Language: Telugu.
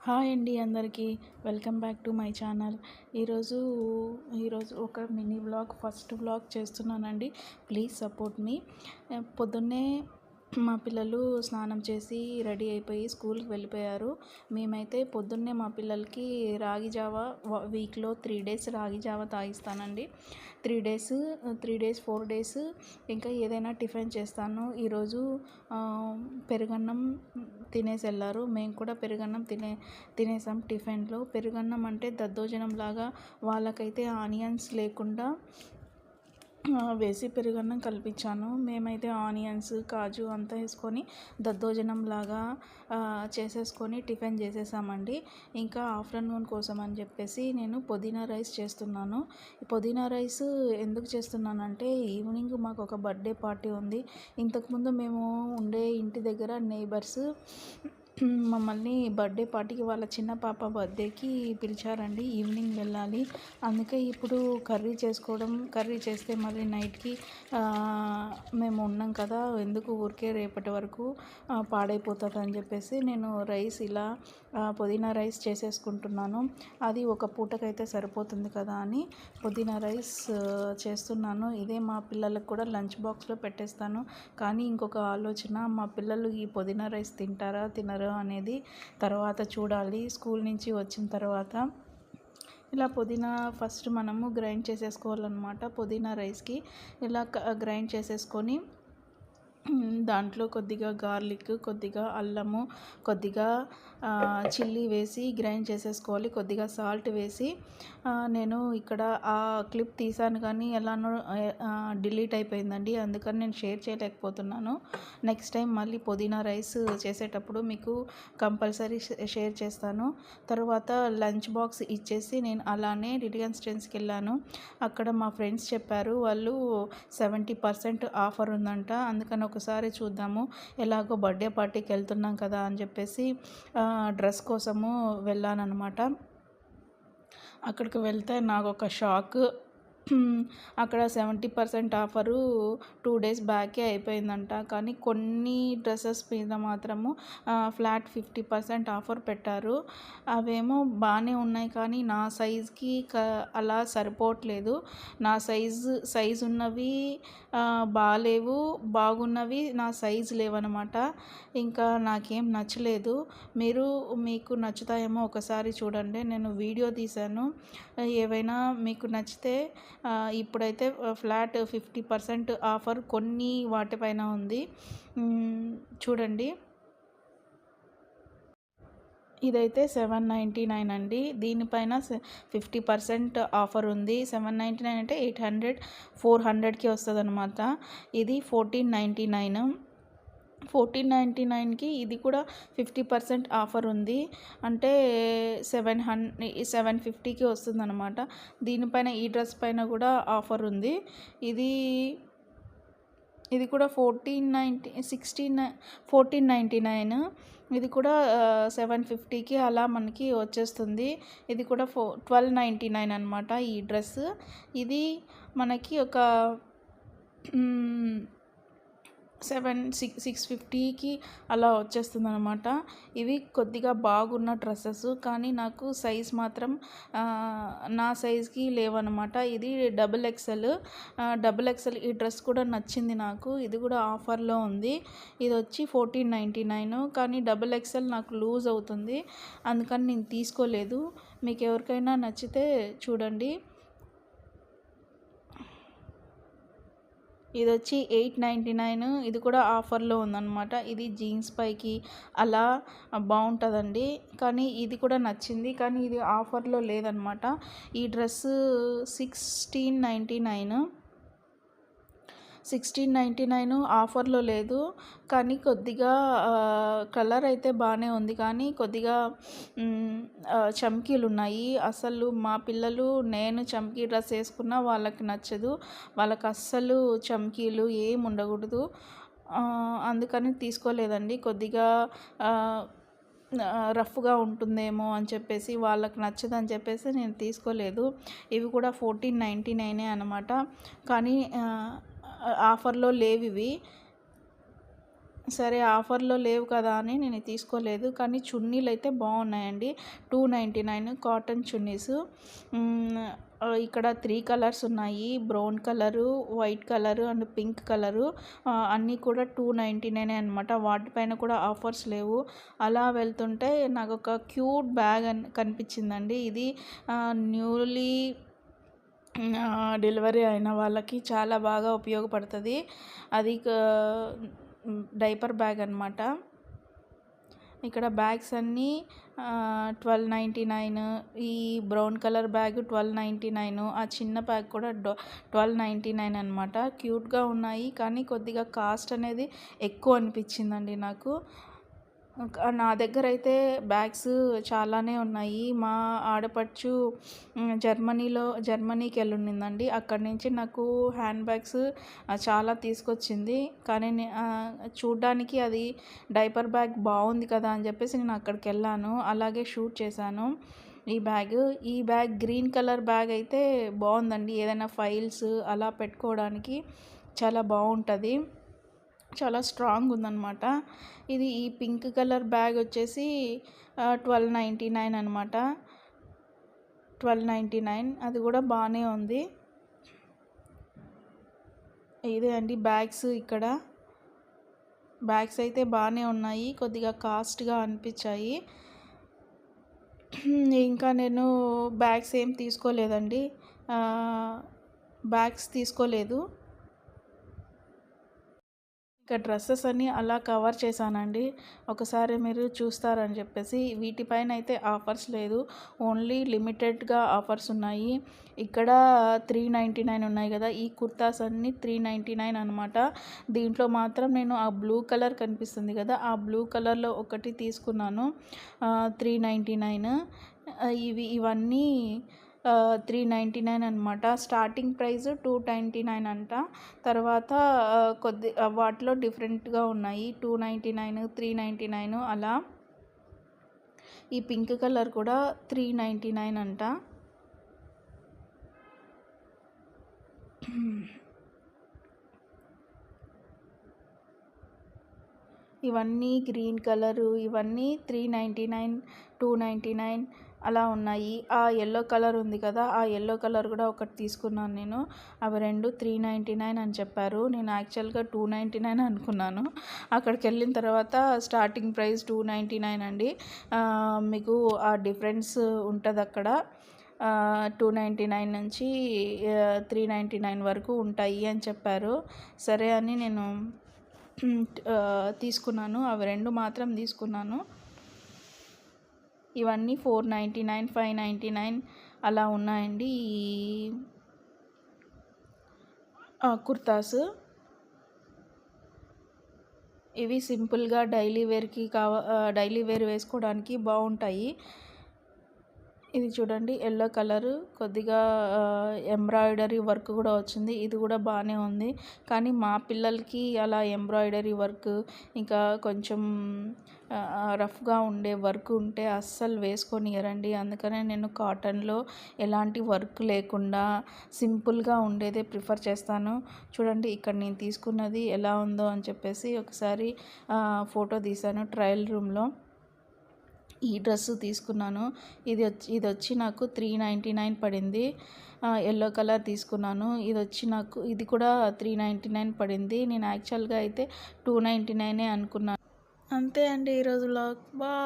హాయ్ అండి అందరికీ. Welcome back to my channel. ఈరోజు ఈరోజు ఒక మినీ వ్లాగ్, ఫస్ట్ వ్లాగ్ చేస్తున్నానండి. ప్లీజ్ సపోర్ట్ మీ. పొద్దున్నే మా పిల్లలు స్నానం చేసి రెడీ అయిపోయి స్కూల్కి వెళ్ళిపోయారు. మేమైతే పొద్దున్నే మా పిల్లలకి రాగి జావా వీక్లో 3 డేస్ రాగి జావా తాగిస్తానండి. 3 డేస్ 4 డేస్ ఇంకా ఏదైనా టిఫిన్ చేస్తాను. ఈరోజు పెరుగన్నం తినేసి వెళ్ళారు. మేము కూడా పెరుగన్నం తినేసాం. టిఫిన్లో పెరుగన్నం అంటే దద్దోజనం లాగా, వాళ్ళకైతే ఆనియన్స్ లేకుండా వేసి పెరుగన్నం కల్పించాను. మేమైతే ఆనియన్స్, కాజు అంతా వేసుకొని దద్దోజనం లాగా చేసేసుకొని టిఫిన్ చేసేసామండి. ఇంకా ఆఫ్టర్నూన్ కోసం అని చెప్పేసి నేను పుదీనా రైస్ చేస్తున్నాను. పుదీనా రైస్ ఎందుకు చేస్తున్నానంటే, ఈవినింగ్ మాకు ఒక బర్త్డే పార్టీ ఉంది. ఇంతకుముందు మేము ఉండే ఇంటి దగ్గర నేబర్స్ మమ్మల్ని బర్త్డే పార్టీకి, వాళ్ళ చిన్న పాప బర్త్డేకి పిలిచారండి. ఈవినింగ్ వెళ్ళాలి. అందుకే ఇప్పుడు కర్రీ చేస్తే మళ్ళీ నైట్కి మేము ఉన్నాం కదా, ఎందుకు ఊరికే రేపటి వరకు పాడైపోతుంది అని చెప్పేసి నేను రైస్ ఇలా పుదీనా రైస్ చేసేసుకుంటున్నాను. అది ఒక పూటకైతే సరిపోతుంది కదా అని పుదీనా రైస్ చేస్తున్నాను. ఇదే మా పిల్లలకు కూడా లంచ్ బాక్స్లో పెట్టేస్తాను. కానీ ఇంకొక ఆలోచన, మా పిల్లలు ఈ పుదీనా రైస్ తింటారా తినరా అనేది తర్వాత చూడాలి. స్కూల్ నుంచి వచ్చిన తర్వాత ఇలా పుదీనా ఫస్ట్ మనము గ్రైండ్ చేసేసుకోవాలన్నమాట. పుదీనా రైస్కి ఇలా గ్రైండ్ చేసేసుకొని దాంట్లో కొద్దిగా గార్లిక్, కొద్దిగా అల్లము, కొద్దిగా చిల్లీ వేసి గ్రైండ్ చేసేసుకోవాలి. కొద్దిగా సాల్ట్ వేసి నేను ఇక్కడ ఆ క్లిప్ తీసాను కానీ ఎలానో డిలీట్ అయిపోయిందండి. అందుకని నేను షేర్ చేయలేకపోతున్నాను. నెక్స్ట్ టైం మళ్ళీ పుదీనా రైస్ చేసేటప్పుడు మీకు కంపల్సరీ షేర్ చేస్తాను. తర్వాత లంచ్ బాక్స్ ఇచ్చేసి నేను అలానే రిలయన్స్ ట్రెండ్స్కి వెళ్ళాను. అక్కడ మా ఫ్రెండ్స్ చెప్పారు, వాళ్ళు 70% ఆఫర్ ఉందంట. అందుకని ఒకసారి చూద్దాము, ఎలాగో బర్త్డే పార్టీకి వెళ్తున్నాం కదా అని చెప్పేసి డ్రెస్ కోసము వెళ్ళానన్నమాట. అక్కడికి వెళ్తే నాకు ఒక షాక్. అక్కడ 70% ఆఫరు 2 డేస్ బ్యాకే అయిపోయిందంట. కానీ కొన్ని డ్రెస్సెస్ మీద మాత్రము ఫ్లాట్ 50% ఆఫర్ పెట్టారు. అవేమో ఉన్నాయి కానీ నా సైజ్కి అలా సరిపోవట్లేదు. నా సైజు ఉన్నవి బాగాలేవు, బాగున్నవి నా సైజు లేవన్నమాట. ఇంకా నాకేం నచ్చలేదు. మీకు నచ్చుతాయేమో ఒకసారి చూడండి. నేను వీడియో తీశాను. ఏవైనా మీకు నచ్చితే ఇప్పుడైతే ఫ్లాట్ 50% ఆఫర్ కొన్ని వాటిపైన ఉంది, చూడండి. ఇదైతే 799 అండి. దీనిపైన 50% ఆఫర్ ఉంది. 799 అంటే 800 400కి వస్తుంది అనమాట. ఇది 1499. 1499కి ఇది కూడా 50% ఆఫర్ ఉంది. అంటే 750కి వస్తుంది అనమాట. దీనిపైన ఈ డ్రెస్ పైన కూడా ఆఫర్ ఉంది. ఇది కూడా 1499. ఇది కూడా 750కి అలా మనకి వచ్చేస్తుంది. ఇది కూడా 1299 అనమాట ఈ డ్రెస్. ఇది మనకి ఒక 650కి అలా వచ్చేస్తుంది అనమాట. ఇవి కొద్దిగా బాగున్న డ్రెస్సెస్, కానీ నాకు సైజ్ మాత్రం నా సైజ్కి లేవన్నమాట. ఇది XXL ఈ డ్రెస్ కూడా నచ్చింది నాకు. ఇది కూడా ఆఫర్లో ఉంది. ఇది వచ్చి 1499, కానీ XXL నాకు లూజ్ అవుతుంది, అందుకని నేను తీసుకోలేదు. మీకు ఎవరికైనా నచ్చితే చూడండి. ఇది వచ్చి 899. ఇది కూడా ఆఫర్లో ఉందన్నమాట. ఇది జీన్స్ పైకి అలా బాగుంటుందండి. కానీ ఇది కూడా నచ్చింది, కానీ ఇది ఆఫర్లో లేదనమాట. ఈ డ్రెస్ 1699 ఆఫర్లో లేదు. కానీ కొద్దిగా కలర్ అయితే బాగానే ఉంది, కానీ కొద్దిగా చమ్కీలు ఉన్నాయి. అసలు మా పిల్లలు, నేను చమ్కీ డ్రెస్ వేసుకున్నా వాళ్ళకి నచ్చదు. వాళ్ళకి అస్సలు చమ్కీలు ఏమి ఉండకూడదు. అందుకని తీసుకోలేదండి. కొద్దిగా రఫ్గా ఉంటుందేమో అని చెప్పేసి, వాళ్ళకి నచ్చదని చెప్పేసి నేను తీసుకోలేదు. ఇవి కూడా 1499 అనమాట. కానీ ఆఫర్లో లేవు ఇవి. సరే ఆఫర్లో లేవు కదా అని నేను తీసుకోలేదు. కానీ చున్నీలు అయితే బాగున్నాయండి. 299 కాటన్ చున్నీస్. ఇక్కడ 3 కలర్స్ ఉన్నాయి. Brown colour, white colour and pink colour. అన్నీ కూడా 299 అనమాట. వాటిపైన కూడా ఆఫర్స్ లేవు. అలా వెళ్తుంటే నాకు ఒక క్యూట్ బ్యాగ్ కనిపించిందండి. ఇది న్యూలీ డెలివరీ అయిన వాళ్ళకి చాలా బాగా ఉపయోగపడుతుంది. అది డైపర్ బ్యాగ్ అనమాట. ఇక్కడ బ్యాగ్స్ అన్నీ 1299. ఈ బ్రౌన్ కలర్ బ్యాగ్ 1299. ఆ చిన్న బ్యాగ్ కూడా 1299 అనమాట. క్యూట్గా ఉన్నాయి కానీ కొద్దిగా కాస్ట్ అనేది ఎక్కువ అనిపించిందండి నాకు. నా దగ్గర అయితే బ్యాగ్స్ చాలానే ఉన్నాయి. మా ఆడపడుచు జర్మనీకి వెళ్ళుండిందండి. అక్కడి నుంచి నాకు హ్యాండ్ బ్యాగ్స్ చాలా తీసుకొచ్చింది. కానీ చూడ్డానికి అది డైపర్ బ్యాగ్ బాగుంది కదా అని చెప్పేసి నేను అక్కడికి వెళ్ళాను. అలాగే షూట్ చేశాను ఈ బ్యాగ్ గ్రీన్ కలర్ బ్యాగ్ అయితే బాగుందండి. ఏదైనా ఫైల్స్ అలా పెట్టుకోవడానికి చాలా బాగుంటుంది. చాలా స్ట్రాంగ్ ఉందన్నమాట. ఈ పింక్ కలర్ బ్యాగ్ వచ్చేసి 1299 అనమాట. 1299 అది కూడా బాగానే ఉంది. ఇదే అండి బ్యాగ్స్. ఇక్కడ బ్యాగ్స్ అయితే బాగానే ఉన్నాయి. కొద్దిగా కాస్ట్గా అనిపించాయి. ఇంకా నేను బ్యాగ్స్ ఏం తీసుకోలేదండి. బ్యాగ్స్ తీసుకోలేదు. ఇక డ్రెస్సెస్ అన్నీ అలా కవర్ చేశానండి. ఒకసారి మీరు చూస్తారని చెప్పేసి. వీటిపైన అయితే ఆఫర్స్ లేదు. ఓన్లీ లిమిటెడ్గా ఆఫర్స్ ఉన్నాయి. ఇక్కడ 399 ఉన్నాయి కదా. ఈ కుర్తాస్ అన్నీ 399 అనమాట. దీంట్లో మాత్రం నేను ఆ బ్లూ కలర్ కనిపిస్తుంది కదా, ఆ బ్లూ కలర్లో ఒకటి తీసుకున్నాను. 399. ఇవన్నీ 399 అనమాట. స్టార్టింగ్ ప్రైస్ 299 అంట. తర్వాత వాటిలో డిఫరెంట్గా ఉన్నాయి. 299, 399 అలా. ఈ పింక్ కలర్ కూడా 399 అంట. ఇవన్నీ గ్రీన్ కలరు. ఇవన్నీ 399, 299 అలా ఉన్నాయి. ఆ ఎల్లో కలర్ ఉంది కదా, ఆ ఎల్లో కలర్ కూడా ఒకటి తీసుకున్నాను నేను. అవి రెండు 399 అని చెప్పారు. నేను యాక్చువల్గా 299 అనుకున్నాను. అక్కడికి వెళ్ళిన తర్వాత స్టార్టింగ్ ప్రైస్ 299 అండి. మీకు ఆ డిఫరెన్స్ ఉంటుంది అక్కడ. 299 నుంచి 399 వరకు ఉంటాయి అని చెప్పారు. సరే అని నేను తీసుకున్నాను. అవి రెండు మాత్రం తీసుకున్నాను. ఇవన్నీ 499, 599 అలా ఉన్నాయండి ఈ కుర్తాస్. ఇవి సింపుల్గా డైలీ వేర్ వేసుకోవడానికి బాగుంటాయి. ఇది చూడండి ఎల్లో కలరు, కొద్దిగా ఎంబ్రాయిడరీ వర్క్ కూడా వచ్చింది. ఇది కూడా బాగానే ఉంది. కానీ మా పిల్లలకి అలా ఎంబ్రాయిడరీ వర్క్ ఇంకా కొంచెం రఫ్గా ఉండే వర్క్ ఉంటే అస్సలు వేసుకొనియరండి. అందుకనే నేను కాటన్లో ఎలాంటి వర్క్ లేకుండా సింపుల్గా ఉండేదే ప్రిఫర్ చేస్తాను. చూడండి ఇక్కడ నేను తీసుకున్నది ఎలా ఉందో అని చెప్పేసి ఒకసారి ఫోటో తీశాను. ట్రయల్ రూమ్లో ఈ డ్రెస్సు తీసుకున్నాను. ఇది వచ్చి నాకు 399 పడింది. ఎల్లో కలర్ తీసుకున్నాను. ఇది కూడా 399 పడింది. నేను యాక్చువల్గా అయితే 299 అనుకున్నాను. అంతే అండి ఈరోజు వ్లాగ్. బాయ్.